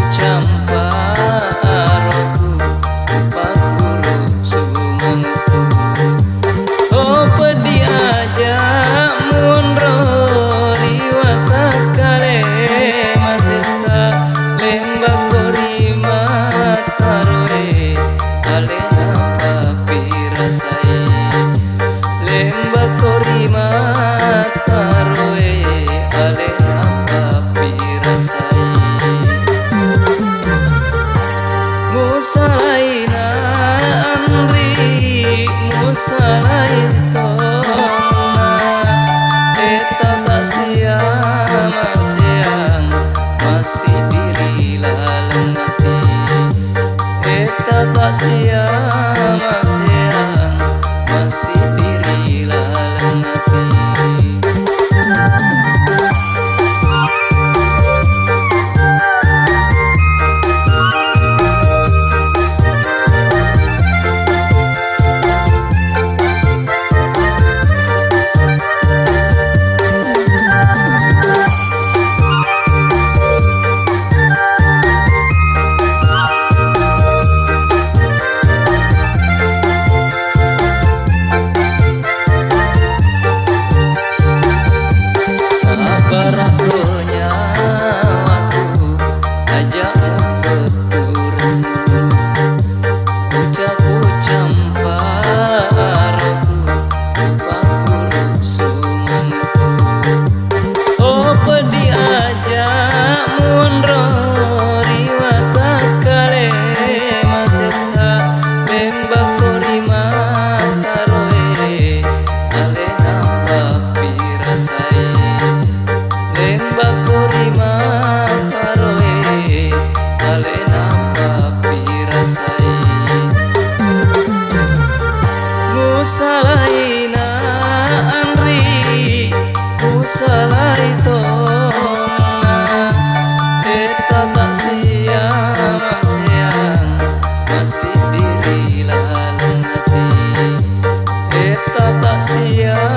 camparoku pakuru sumanguku. Oh pedi aja munro riwata kale masisa lemba korima taroe alena papi rasai lemba korima taroe alena papi rasai. Musalaina Andri musalaito eta tak siang masih diri laleng hati eta tak siang masih diri laleng hati. Barakonya aku ajakmu keturunku ucapku camparoku pakuru sumanguku. Oh pedi ajak munro riwata kale masesa lemba korima taroe alena papi rasai lemba korima taroe alena papi rasai. Musalaina Andri musalaito eta tak siang masih diri laleng hati eta tak siang